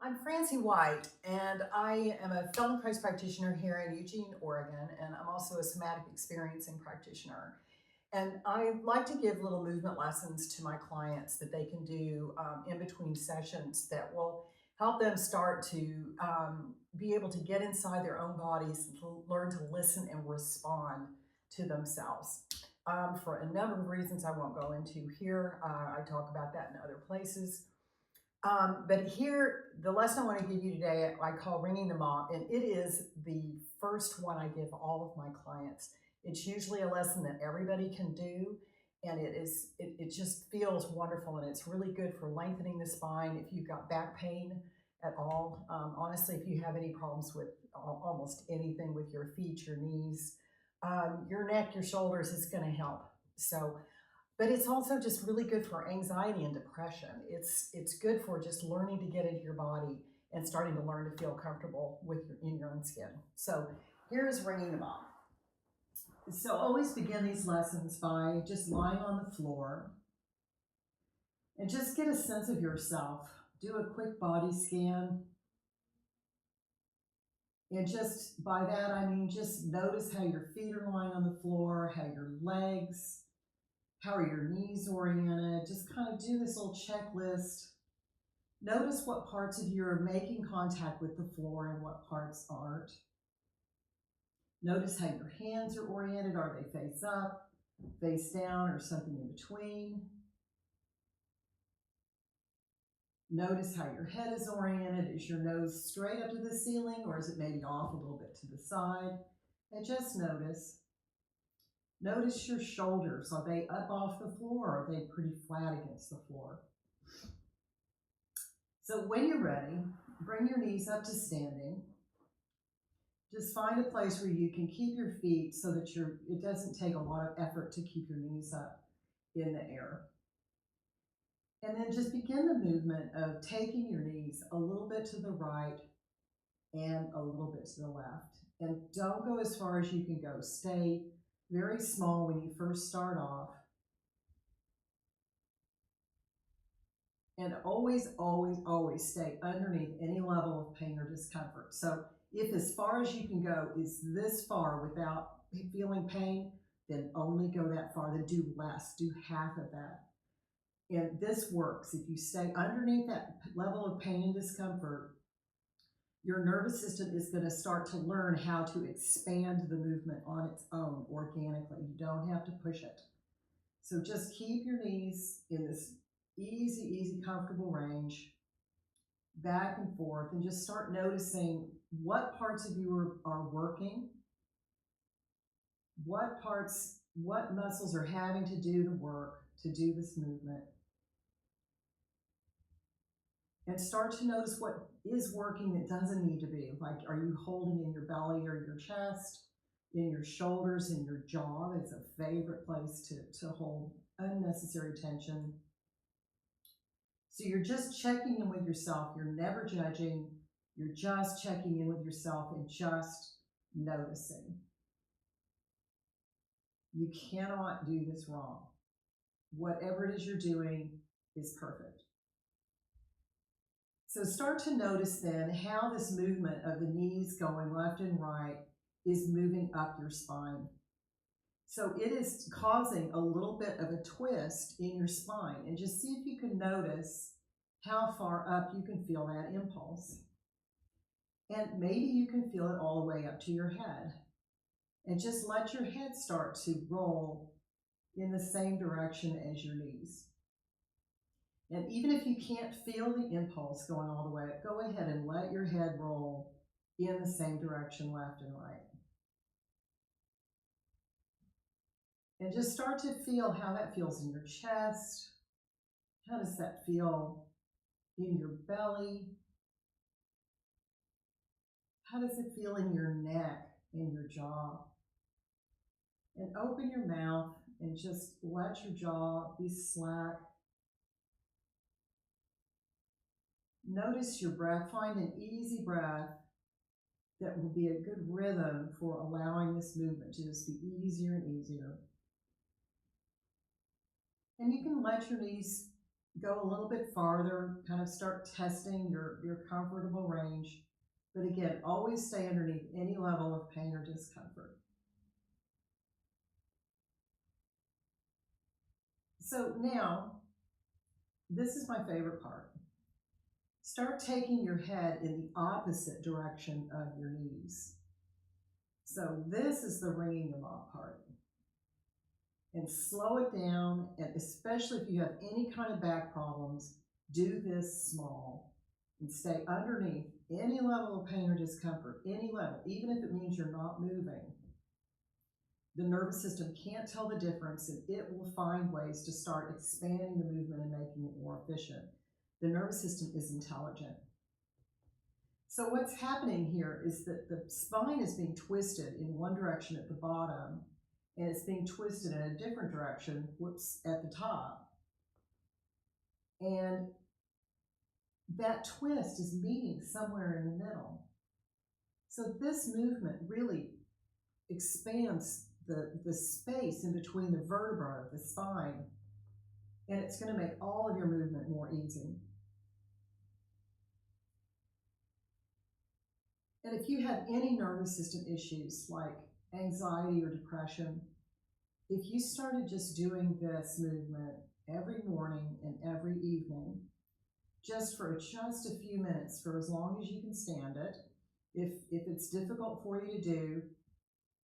I'm Francie White, and I am a fellow Christ practitioner here in Eugene, Oregon, and I'm also a somatic experiencing practitioner. And I like to give little movement lessons to my clients that they can do in between sessions that will help them start to be able to get inside their own bodies and to learn to listen and respond to themselves. For a number of reasons I won't go into here. I talk about that in other places. But here, the lesson I want to give you today, I call Ringing the Mop, and it is the first one I give all of my clients. It's usually a lesson that everybody can do, and it just feels wonderful, and it's really good for lengthening the spine if you've got back pain at all. Honestly, if you have any problems with almost anything with your feet, your knees, your neck, your shoulders is going to help. So but it's also just really good for anxiety and depression. It's good for just learning to get into your body and starting to learn to feel comfortable with in your own skin. So here's Ringing the Mop. So always begin these lessons by just lying on the floor and just get a sense of yourself. Do a quick body scan. And just by that, I mean, just notice how your feet are lying on the floor, how your legs, how are your knees oriented? Just kind of do this little checklist. Notice what parts of you are making contact with the floor and what parts aren't. Notice how your hands are oriented. Are they face up, face down, or something in between? Notice how your head is oriented. Is your nose straight up to the ceiling, or is it maybe off a little bit to the side? And just notice. Notice your shoulders. Are they up off the floor, or are they pretty flat against the floor? So when you're ready, bring your knees up to standing. Just find a place where you can keep your feet so that it doesn't take a lot of effort to keep your knees up in the air. And then just begin the movement of taking your knees a little bit to the right and a little bit to the left. And don't go as far as you can go. Stay very small when you first start off. And always, always, always stay underneath any level of pain or discomfort. So if as far as you can go is this far without feeling pain, then only go that far. Then do less, do half of that. And this works. If you stay underneath that level of pain and discomfort, your nervous system is going to start to learn how to expand the movement on its own organically. You don't have to push it. So just keep your knees in this easy, easy, comfortable range, back and forth, and just start noticing what parts of you are working, what muscles are having to do the work to do this movement. And start to notice what is working that doesn't need to be. Like, are you holding in your belly or your chest, in your shoulders, in your jaw? That's a favorite place to hold unnecessary tension. So you're just checking in with yourself. You're never judging. You're just checking in with yourself and just noticing. You cannot do this wrong. Whatever it is you're doing is perfect. So start to notice then how this movement of the knees going left and right is moving up your spine. So it is causing a little bit of a twist in your spine, and just see if you can notice how far up you can feel that impulse. And maybe you can feel it all the way up to your head. And just let your head start to roll in the same direction as your knees. And even if you can't feel the impulse going all the way up, go ahead and let your head roll in the same direction, left and right. And just start to feel how that feels in your chest. How does that feel in your belly? How does it feel in your neck, in your jaw? And open your mouth and just let your jaw be slack. Notice your breath. Find an easy breath that will be a good rhythm for allowing this movement to just be easier and easier. And you can let your knees go a little bit farther, kind of start testing your comfortable range. But again, always stay underneath any level of pain or discomfort. So now, this is my favorite part. Start taking your head in the opposite direction of your knees. So this is the ringing them up part. And slow it down, and especially if you have any kind of back problems, do this small and stay underneath any level of pain or discomfort, any level, even if it means you're not moving. The nervous system can't tell the difference, and it will find ways to start expanding the movement and making it more efficient. The nervous system is intelligent. So what's happening here is that the spine is being twisted in one direction at the bottom, and it's being twisted in a different direction, at the top. And that twist is meeting somewhere in the middle. So this movement really expands the space in between the vertebra of the spine, and it's going to make all of your movement more easy. And if you have any nervous system issues like anxiety or depression, if you started just doing this movement every morning and every evening, just a few minutes, for as long as you can stand it. If it's difficult for you to do,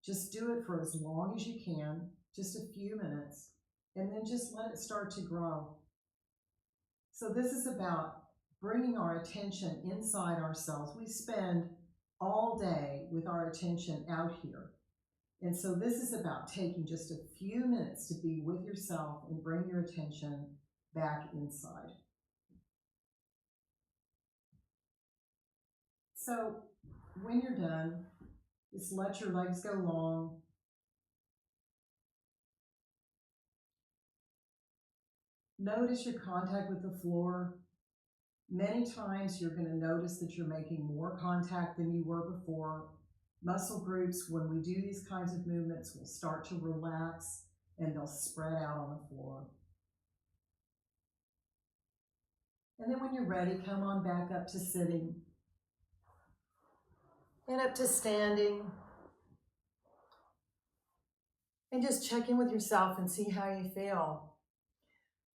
just do it for as long as you can, just a few minutes, and then just let it start to grow. So this is about bringing our attention inside ourselves. We spend all day with our attention out here. And so this is about taking just a few minutes to be with yourself and bring your attention back inside. So when you're done, just let your legs go long. Notice your contact with the floor. Many times you're going to notice that you're making more contact than you were before. Muscle groups, when we do these kinds of movements, will start to relax and they'll spread out on the floor. And then when you're ready, come on back up to sitting and up to standing. And just check in with yourself and see how you feel.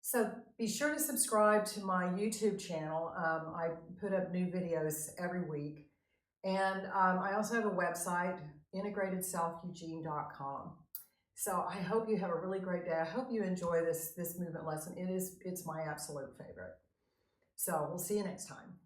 So be sure to subscribe to my YouTube channel. I put up new videos every week. And I also have a website, integratedselfeugene.com. So I hope you have a really great day. I hope you enjoy this movement lesson. It's my absolute favorite. So we'll see you next time.